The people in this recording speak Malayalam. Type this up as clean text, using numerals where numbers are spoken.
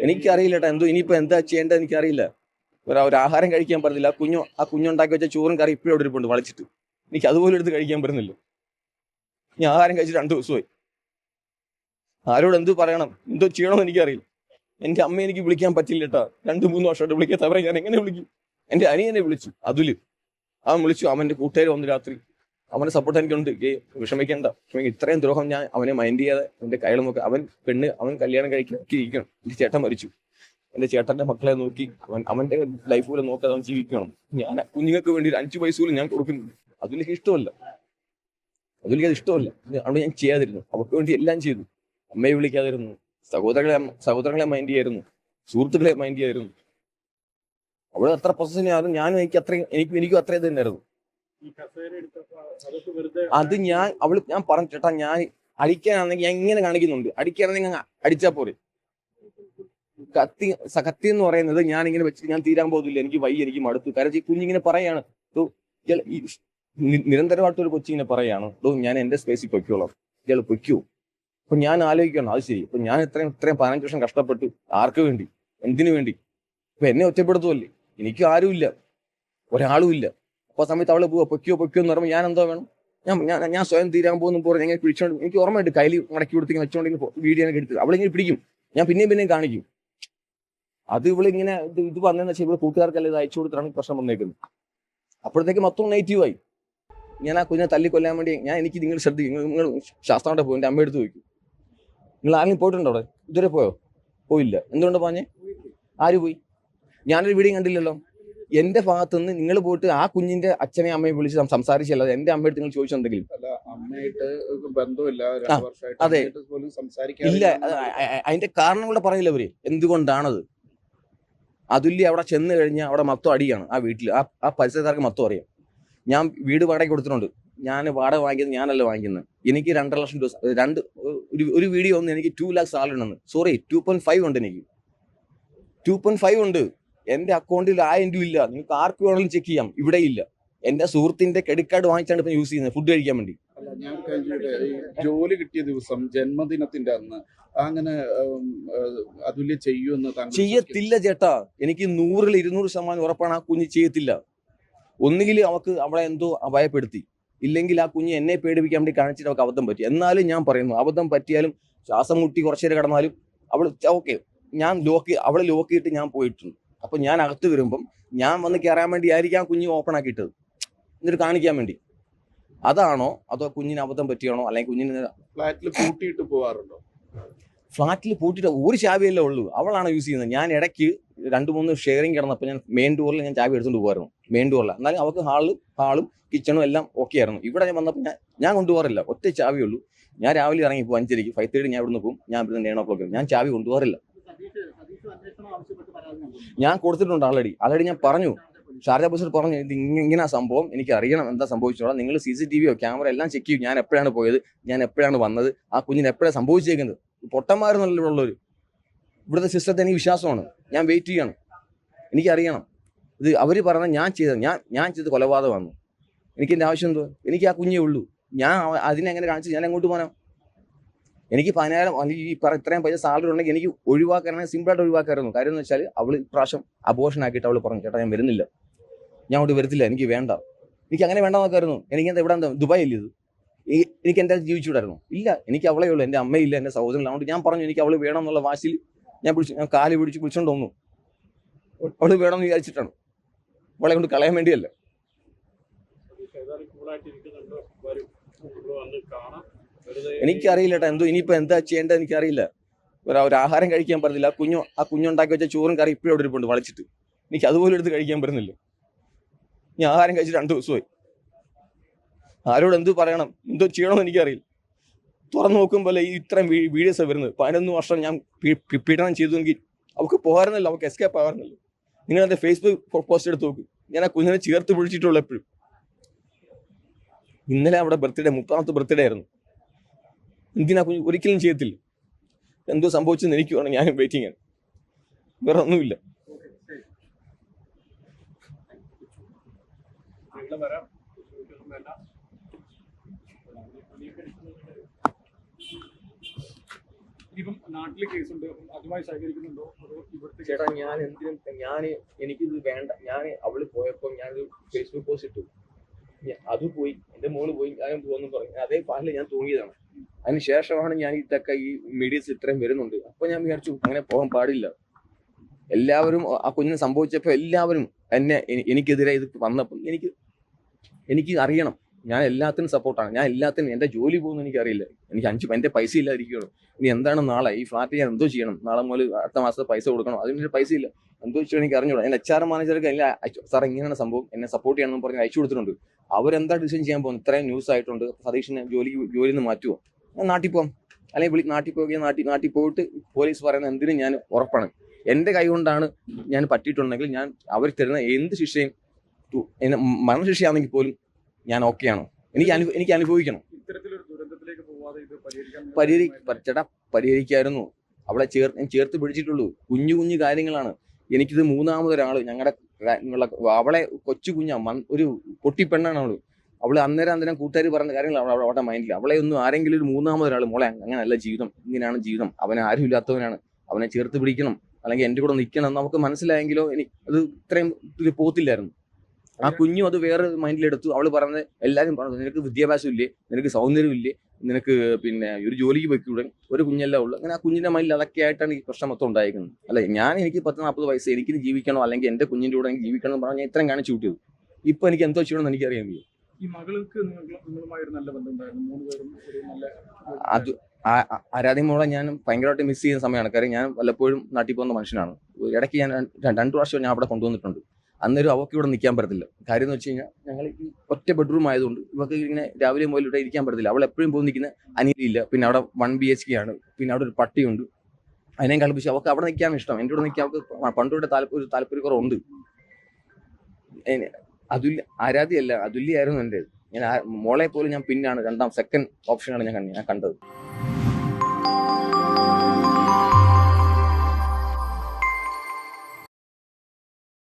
എനിക്കറിയില്ല കേട്ടോ, എന്തോ ഇനിയിപ്പോൾ എന്താ ചെയ്യേണ്ടത് എനിക്കറിയില്ല. ഒരു ആഹാരം കഴിക്കാൻ പറ്റില്ല. ആ കുഞ്ഞുണ്ടാക്കി വെച്ച ചോറും കറി ഇപ്പോഴും അവിടെ ഇരിപ്പുണ്ട് വളച്ചിട്ട്. എനിക്ക് അതുപോലെ എടുത്ത് കഴിക്കാൻ പറ്റുന്നില്ല. ഞാൻ ആഹാരം കഴിച്ചിട്ട് 2 ദിവസമായി. ആരോട് എന്ത് പറയണം, എന്തോ ചെയ്യണമെന്ന് എനിക്കറിയില്ല. എൻ്റെ അമ്മയെ എനിക്ക് വിളിക്കാൻ പറ്റില്ല കേട്ടോ. 2-3 വർഷമായിട്ട് വിളിക്കാത്തവരെ ഞാൻ എങ്ങനെ വിളിക്കും? എൻ്റെ അനിയനെ വിളിച്ചു, അതുല്. അവൻ വിളിച്ചു, അവൻ്റെ കൂട്ടുകാർ വന്ന് രാത്രി. അവനെ സപ്പോർട്ട് എനിക്കുണ്ട്. വിഷമിക്കേണ്ട. ഇത്രയും ദ്രോഹം ഞാൻ അവനെ മൈൻഡ് ചെയ്യാതെ എൻ്റെ കയ്യിൽ നോക്കുക. അവൻ കല്യാണം കഴിക്കണം. എൻ്റെ ചേട്ടൻ മരിച്ചു. എൻ്റെ ചേട്ടൻ്റെ മക്കളെ നോക്കി അവൻ്റെ ലൈഫ് പോലെ നോക്കാതെ അവൻ ജീവിക്കണം. ഞാൻ കുഞ്ഞുങ്ങൾക്ക് വേണ്ടി 5 പൈസ പോലും ഞാൻ കൊടുക്കുന്നില്ല. അതുലേക്ക് ഇഷ്ടമല്ല. അതുലേക്ക് അത് ഇഷ്ടമല്ല. അവിടെ ഞാൻ ചെയ്യാതിരുന്നു. അവർക്ക് വേണ്ടി എല്ലാം ചെയ്തു. അമ്മയെ വിളിക്കാതിരുന്നു, സഹോദരങ്ങളെ മൈൻഡ് ചെയ്യായിരുന്നു, സുഹൃത്തുക്കളെ മൈൻഡ് ചെയ്യായിരുന്നു. അവള് അത്ര പൊസസീവായിരുന്നു. എനിക്കും അത്രയും തന്നെയായിരുന്നു. അത് ഞാൻ പറഞ്ഞു, ചേട്ടാ ഞാൻ അടിക്കാനാണെങ്കിൽ ഞാൻ ഇങ്ങനെ കാണിക്കുന്നുണ്ട്. അടിക്കാനാണെങ്കിൽ അടിച്ചാൽ പോരെ. കത്തി എന്ന് പറയുന്നത് ഞാൻ ഇങ്ങനെ വെച്ചിട്ട് ഞാൻ തീരാൻ പോകുന്നില്ല, എനിക്ക് വയ്യ, എനിക്ക് മടുത്തു. കാരണം ഈ കുഞ്ഞിങ്ങനെ പറയാണ്, നിരന്തരമായിട്ടൊരു കൊച്ചിങ്ങനെ പറയാണ്, ഞാൻ എന്റെ സ്പേസിൽ പൊയ്ക്കോളാം, ഇയാൾ പൊയ്ക്കോ. അപ്പൊ ഞാൻ ആലോചിക്കണം, അത് ശരി. അപ്പൊ ഞാൻ ഇത്രയും 15 വർഷം കഷ്ടപ്പെട്ടു, ആർക്ക് വേണ്ടി, എന്തിനു വേണ്ടി? അപ്പൊ എന്നെ ഒറ്റപ്പെടുത്തുമല്ലേ? എനിക്കും ആരുമില്ല, ഒരാളും ഇല്ല. അപ്പൊ ആ സമയത്ത് അവള് പൊയ്ക്കോ എന്ന് പറയുമ്പോൾ ഞാൻ എന്തോ വേണം? ഞാൻ സ്വയം തീരാൻ പോകുന്ന പോലെ ഞാൻ പിടിച്ചോണ്ട്, എനിക്ക് ഓർമ്മയുണ്ട്, കയ്യിൽ മടക്കി കൊടുത്തിങ്ങനെ വെച്ചോണ്ടെങ്കിൽ വീഡിയോ എടുത്ത് അവളിങ്ങനെ പിടിക്കും, ഞാൻ പിന്നെയും കാണിക്കും. അത് ഇവളിങ്ങനെ ഇത് വന്നതെന്ന് വെച്ചാൽ ഇവിടെ കൂട്ടുകാർക്കല്ല ഇത് അയച്ചു കൊടുത്തിട്ടാണ് പ്രശ്നം വന്നേക്കുന്നത്. അപ്പോഴത്തേക്ക് മൊത്തം നെഗറ്റീവായി. ഞാൻ ആ കുഞ്ഞിനെ തല്ലിക്കൊല്ലാൻ വേണ്ടി എനിക്ക് നിങ്ങൾ ശ്രദ്ധിക്കും, നിങ്ങൾ ശാസ്ത്രമായിട്ട് പോകും, എൻ്റെ അമ്മയെടുത്ത് ചോദിക്കും. നിങ്ങൾ ആരെങ്കിലും പോയിട്ടുണ്ടോ അവിടെ? ഇതുവരെ പോയോ? പോയില്ല. എന്തുകൊണ്ട് പറഞ്ഞേ? ആര് പോയി? ഞാനൊരു വീഡിയോ കണ്ടില്ലല്ലോ. എന്റെ ഭാഗത്തുനിന്ന് നിങ്ങൾ പോയിട്ട് ആ കുഞ്ഞിന്റെ അച്ഛനെ അമ്മയെ വിളിച്ച് സംസാരിച്ചല്ലാതെ എന്റെ അമ്മയെടുത്ത് നിങ്ങൾ ചോദിച്ചെന്തെങ്കിലും? അതെ, ഇല്ല. അതിന്റെ കാരണം കൂടെ പറയില്ല അവര്, എന്തുകൊണ്ടാണത്. അതുല്യ അവിടെ ചെന്ന് കഴിഞ്ഞാൽ അവിടെ മൊത്തം അടിയാണ്. ആ വീട്ടിൽ ആ പരിസരക്കാർക്ക് മൊത്തം അറിയാം. ഞാൻ വീട് വാടക കൊടുത്തിട്ടുണ്ട്. ഞാൻ വാടക വാങ്ങിക്കുന്നത് ഞാനല്ല വാങ്ങിക്കുന്നത്. എനിക്ക് 2.5 ലക്ഷം രൂപ ഒരു വീഡിയോ ഒന്ന് എനിക്ക് 2 lakhs സാലറി ഉണ്ടെന്ന്. സോറി, 2.5 ഉണ്ട്. എനിക്ക് 2.5 ഉണ്ട്. എന്റെ അക്കൗണ്ടിൽ 1000 രൂപ ഇല്ല. നിങ്ങൾക്ക് ആർക്ക് വേണമെങ്കിലും ചെക്ക് ചെയ്യാം, ഇവിടെ ഇല്ല. എന്റെ സുഹൃത്തിന്റെ ക്രെഡിറ്റ് കാർഡ് വാങ്ങിച്ചാണ് ഇപ്പൊ യൂസ് ചെയ്യുന്നത് ഫുഡ് കഴിക്കാൻ വേണ്ടി. ഞാൻ ജോലി കിട്ടിയ ദിവസം, ജന്മദിനത്തിന്റെ അന്ന് അങ്ങനെ അതുല്യ ചെയ്യുമെന്ന് ചെയ്യത്തില്ല ചേട്ടാ. എനിക്ക് 100% ഉറപ്പാണ് ആ കുഞ്ഞ് ചെയ്യത്തില്ല. ഒന്നുകിൽ അവളെ എന്തോ ഭയപ്പെടുത്തി, ഇല്ലെങ്കിൽ ആ കുഞ്ഞ് എന്നെ പേടിപ്പിക്കാൻ വേണ്ടി കാണിച്ചിട്ട് അവൾക്ക് അബദ്ധം പറ്റി. എന്നാലും ഞാൻ പറയുന്നു, അബദ്ധം പറ്റിയാലും ശ്വാസം മുട്ടി കുറച്ചേരം കിടന്നാലും ഓക്കെ, അവളെ ലോക്ക് ചെയ്തിട്ട് ഞാൻ പോയിട്ടുണ്ട്. അപ്പൊ ഞാൻ അകത്ത് വരുമ്പം ഞാൻ വന്ന് കയറാൻ വേണ്ടി ആയിരിക്കും ആ കുഞ്ഞ് ഓപ്പൺ ആക്കിയിട്ടത്, എന്നിട്ട് കാണിക്കാൻ വേണ്ടി. അതാണോ അതോ കുഞ്ഞിന് അബദ്ധം പറ്റിയാണോ? അല്ലെങ്കിൽ കുഞ്ഞിന് ഫ്ലാറ്റിൽ പൂട്ടിയിട്ട് പോകാറുണ്ടോ? ഫ്ലാറ്റിൽ പൂട്ടിയിട്ട് ഒരു ചാവിയല്ലേ ഉള്ളൂ, അവളാണ് യൂസ് ചെയ്യുന്നത്. ഞാൻ ഇടയ്ക്ക് 2-3 ഷെയറിങ് കിടന്നപ്പോൾ ഞാൻ മെയിൻ ഡോറിൽ ഞാൻ ചാവി എടുത്തുകൊണ്ട് പോകായിരുന്നു, മെയിൻ ഡോറിൽ. എന്നാലും അവൾക്ക് ഹാളും കിച്ചണും എല്ലാം ഓക്കെ ആയിരുന്നു. ഇവിടെ ഞാൻ വന്നപ്പോൾ ഞാൻ കൊണ്ടുപോകാറില്ല, ഒറ്റ ചാവിയുള്ളൂ. ഞാൻ രാവിലെ ഇറങ്ങി പോകും 5:30, 5:30 ഞാൻ ഇവിടുന്ന് പോകും. ഞാൻ ഇവിടുന്ന് 9 o'clock ഞാൻ ചാവി കൊണ്ടുപോകാറില്ല. ഞാൻ കൊടുത്തിട്ടുണ്ട് ആൾറെഡി ഞാൻ പറഞ്ഞു, ഷാർജ പോലീസ് പറഞ്ഞു, ഇത് ഇങ്ങനെ സംഭവം, എനിക്ക് അറിയണം എന്താ സംഭവിച്ചോളാം. നിങ്ങൾ CCTV ക്യാമറ എല്ലാം ചെക്ക് ചെയ്യും, ഞാൻ എപ്പോഴാണ് പോയത്, ഞാൻ എപ്പോഴാണ് വന്നത്, ആ കുഞ്ഞിന് എപ്പോഴാണ് സംഭവിച്ചേക്കുന്നത്. പൊട്ടന്മാരെന്നല്ല ഇവിടെ ഉള്ളവർ. ഇവിടുത്തെ സിസ്റ്റത്തെ എനിക്ക് വിശ്വാസമാണ്. ഞാൻ വെയിറ്റ് ചെയ്യണം, എനിക്കറിയണം. ഇത് അവർ പറഞ്ഞ ഞാൻ ചെയ്ത് കൊലപാതകമാണ്. എനിക്ക് എൻ്റെ ആവശ്യം എന്തോ? എനിക്ക് ആ കുഞ്ഞേ ഉള്ളൂ. ഞാൻ അതിനെങ്ങനെ കാണിച്ച് ഞാൻ എങ്ങോട്ട് പോകാനോ? എനിക്ക് 10,000 അല്ലെങ്കിൽ ഇത്രയും പൈസ സാലറി ഉണ്ടെങ്കിൽ എനിക്ക് ഒഴിവാക്കാനാണെങ്കിൽ സിമ്പിളായിട്ട് ഒഴിവാക്കാമായിരുന്നു. കാര്യം എന്ന് വെച്ചാൽ അവൾ ഇപ്രാവശ്യം അബോർഷൻ ആക്കിയിട്ട് അവൾ പറഞ്ഞു, ചേട്ടാ ഞാൻ വരുന്നില്ല, ഞാൻ അങ്ങോട്ട് വരത്തില്ല, എനിക്ക് വേണ്ട. എനിക്ക് അങ്ങനെ വേണ്ട നോക്കായിരുന്നു. എനിക്ക് ഇവിടെ ദുബായ് അല്ലേ ഇത്, എനിക്ക് എൻ്റെ ജീവിച്ചുകൂടായിരുന്നു. ഇല്ല, എനിക്ക് അവളേ ഉള്ളൂ, എൻ്റെ അമ്മയില്ല, എൻ്റെ സഹോദരൻ. അതുകൊണ്ട് ഞാൻ പറഞ്ഞു എനിക്ക് അവൾ വേണം എന്നുള്ള വാശിയിൽ ഞാൻ കാല് പിടിച്ചുകൊണ്ട് വന്നു. അവള് വേണമെന്ന് വിചാരിച്ചിട്ടാണ്, അവളെ കൊണ്ട് കളയാൻ വേണ്ടിയല്ല. എനിക്കറിയില്ല കേട്ടോ, എന്തോ ഇനിയിപ്പോൾ എന്താ ചെയ്യേണ്ടത് എനിക്കറിയില്ല. ഒരു ആഹാരം കഴിക്കാൻ പറ്റില്ല. ആ കുഞ്ഞുണ്ടാക്കി വെച്ച ചോറും കറി ഇപ്പോഴും അവിടെ ഇരിപ്പുണ്ട് വളച്ചിട്ട്. എനിക്ക് അതുപോലെ എടുത്ത് കഴിക്കാൻ പറ്റുന്നില്ല. ഞാൻ ആഹാരം കഴിച്ചിട്ട് 2 ദിവസമായി. ആരോട് എന്ത് പറയണം, എന്തോ ചെയ്യണമെന്ന് എനിക്കറിയില്ല. തുറന്നു നോക്കുമ്പോൾ ഇത്രയും വീഡിയോസ് വരുന്നത്. 11 വർഷം ഞാൻ പീഡനം ചെയ്തുവെങ്കിൽ അവൾക്ക് പോകാറുന്നല്ലോ, അവൾക്ക് എസ്കേപ്പ് ആകാറുന്നല്ലോ. നിങ്ങളെന്റെ ഫേസ്ബുക്ക് പോസ്റ്റ് എടുത്ത് നോക്കും, ഞാൻ ആ കുഞ്ഞിനെ ചേർത്ത് പിടിച്ചിട്ടുള്ളൂ എപ്പോഴും. ഇന്നലെ അവിടെ ബർത്ത്ഡേ, 30ാമത്തെ ബർത്ത്ഡേ ആയിരുന്നു. എന്തിനാ കുഞ്ഞ് ഒരിക്കലും ചെയ്യത്തില്ല. എന്തോ സംഭവിച്ചെന്ന് എനിക്ക് വേണം, ഞാനും വെയിറ്റിംഗ് ആണ്, വേറെ ഒന്നുമില്ല. ഇപ്പം നാട്ടിലെ കേസുണ്ട്, അതുമായി സഹകരിക്കുന്നുണ്ടോ അതോ ഇവിടുത്തെ ചേട്ടാ ഞാൻ എന്തിനും എനിക്കിത് വേണ്ട. ഞാൻ അവള് പോയപ്പോൾ ഞാനൊരു ഫേസ്ബുക്ക് പോസ്റ്റ് ഇട്ടു. അത് പോയി, എന്റെ മോള് പോയി, ഞാനും പോകുന്നു പറഞ്ഞു. അതേ പാലിൽ ഞാൻ തൂങ്ങിയതാണ്. അതിന് ശേഷമാണ് ഞാൻ ഇതൊക്കെ ഈ മീഡിയസ് ഇത്രയും വരുന്നുണ്ട്. അപ്പൊ ഞാൻ വിചാരിച്ചു അങ്ങനെ പോകാൻ പാടില്ല. എല്ലാവരും ആ കുഞ്ഞിന് സംഭവിച്ചപ്പോൾ എല്ലാവരും എനിക്കെതിരെ ഇത് വന്നപ്പോൾ എനിക്ക് അറിയണം. ഞാൻ എല്ലാത്തിനും സപ്പോർട്ടാണ്. ഞാൻ എല്ലാത്തിനും എന്റെ ജോലി പോകുന്നു എനിക്കറിയില്ല. എനിക്ക് എന്റെ പൈസ ഇല്ലാതിരിക്കുകയാണ്. ഇനി എന്താണ് നാളെ ഈ ഫ്ലാറ്റ് ഞാൻ എന്തോ ചെയ്യണം? നാളെ മുതൽ അടുത്ത മാസത്തെ പൈസ കൊടുക്കണം. അതിനൊരു പൈസ ഇല്ല. എന്തോ ചെയ്യണം എനിക്ക് അറിഞ്ഞൂടാ. എന്റെ HR മാനേജർക്ക് എല്ലാം സാർ ഇങ്ങനെയാണ് സംഭവം, എന്നെ സപ്പോർട്ട് ചെയ്യണമെന്ന് പറഞ്ഞ് അയച്ചു കൊടുത്തിട്ടുണ്ട്. അവരെന്താ ഡിസിഷൻ ചെയ്യാൻ പോകുന്നത്? ഇത്രയും ന്യൂസ് ആയിട്ടുണ്ട്. സതീഷിനെ ജോലിയിൽ നിന്ന് മാറ്റുമോ? ഞാൻ നാട്ടിൽ പോകാം, അല്ലെങ്കിൽ നാട്ടിൽ പോകുകയും നാട്ടിൽ പോയിട്ട് പോലീസ് പറയുന്ന എന്തിനും ഞാൻ ഉറപ്പാണ്. എന്റെ കൈ കൊണ്ടാണ് ഞാൻ പറ്റിയിട്ടുണ്ടെങ്കിൽ ഞാൻ അവർ തരുന്ന എന്ത് ശിക്ഷയും മരണശിക്ഷയാണെങ്കിൽ പോലും ഞാൻ ഓക്കെയാണ്. എനിക്ക് അനുഭവിക്കണം. ഇത്തരത്തിലൊരു ദുരന്തത്തിലേക്ക് പോവാതെ ഇത് ചേട്ടാ പരിഹരിക്കായിരുന്നു. അവളെ ചേർത്ത് പിടിച്ചിട്ടുള്ളൂ. കുഞ്ഞു കുഞ്ഞു കാര്യങ്ങളാണ്. എനിക്കിത് മൂന്നാമതൊരാള് ഞങ്ങളുടെ അവളെ കൊച്ചു കുഞ്ഞാ, ഒരു പൊട്ടിപ്പെണ്ണാണ് അവള് അന്നേരം കൂട്ടുകാർ പറഞ്ഞ കാര്യങ്ങൾ അവളുടെ മൈൻഡിൽ. അവളെ ഒന്നും ആരെങ്കിലും ഒരു മൂന്നാമതൊരാൾ മോളെ അങ്ങനെയല്ല ജീവിതം, ഇങ്ങനെയാണ് ജീവിതം, അവനെ ആരും ഇല്ലാത്തവനാണ്, അവനെ ചേർത്ത് പിടിക്കണം, അല്ലെങ്കിൽ എന്റെ കൂടെ നിൽക്കണം നമുക്ക് മനസ്സിലായെങ്കിലോ അത് ഇത്രയും പോത്തില്ലായിരുന്നു. ആ കുഞ്ഞും അത് വേറെ മൈൻഡിലെടുത്തു. അവള് പറഞ്ഞത് എല്ലാവരും പറഞ്ഞു, നിനക്ക് വിദ്യാഭ്യാസം ഇല്ലേ, നിനക്ക് സൗന്ദര്യം ഇല്ലേ, നിനക്ക് പിന്നെ ഒരു ജോലിക്ക് പോയിക്കൂടെ, ഒരു കുഞ്ഞല്ല ഉള്ളു. അങ്ങനെ ആ കുഞ്ഞിന്റെ മൈൻഡിൽ അതൊക്കെ ആയിട്ടാണ് ഈ പ്രശ്നം മൊത്തം ഉണ്ടായിരിക്കുന്നത്. അല്ലെ എനിക്ക് 10-40 വയസ്സ്, എനിക്കിത് ജീവിക്കണോ അല്ലെങ്കിൽ എന്റെ കുഞ്ഞിന്റെ കൂടെ എനിക്ക് ജീവിക്കണം എന്ന് പറഞ്ഞാൽ ഞാൻ ഇത്രയും കാണിച്ചു കൂട്ടിയത്. ഇപ്പൊ എനിക്ക് എന്തോ ചെയ്യണമെന്ന് എനിക്കറിയാൻ വയ്യ. ഈ മകൾക്ക് നിങ്ങളുമായി ഒരു നല്ല ബന്ധം ഉണ്ടായിരുന്നു, 3 പേരും ഒരു നല്ല അത് ആരാധ്യ മോളെ ഞാൻ ഭയങ്കരമായിട്ട് മിസ് ചെയ്യുന്ന സമയമാണ്. കാര്യം ഞാൻ വല്ലപ്പോഴും നാട്ടിൽ പോകുന്ന മനുഷ്യനാണ്. ഇടയ്ക്ക് ഞാൻ 2 പ്രാവശ്യം ഞാൻ അവിടെ കൊണ്ടുവന്നിട്ടുണ്ട്. അന്നേരം അവർക്ക് ഇവിടെ നിൽക്കാൻ പറ്റത്തില്ല. കാര്യം എന്ന് വെച്ച് കഴിഞ്ഞാൽ ഞങ്ങൾ ഈ ഒറ്റ ബെഡ്റൂം ആയതുകൊണ്ട് ഇവർക്ക് ഇങ്ങനെ രാവിലെ മുതൽ ഇവിടെ ഇരിക്കാൻ പറ്റത്തില്ല. അവൾ എപ്പോഴും പോയി നിൽക്കുന്ന അനിയനില്ല. പിന്നെ അവിടെ 1 BHK ആണ്. പിന്നെ അവിടെ ഒരു പട്ടിയുണ്ട്. അതിനെ കളിപ്പിച്ച് അവർക്ക് അവിടെ നിൽക്കാൻ ഇഷ്ടം. എൻ്റെ കൂടെ നിൽക്കാൻ അവർക്ക് പണ്ടുകൂടെ ഒരു താല്പര്യക്കുറവുണ്ട്. ആരാധ്യല്ല, അതുല്യായിരുന്നു എൻ്റെ. ഞാൻ മോളെ പോലും ഞാൻ പിന്നാണ്, 2ാം സെക്കൻഡ് ഓപ്ഷനാണ് ഞാൻ കണ്ടത്.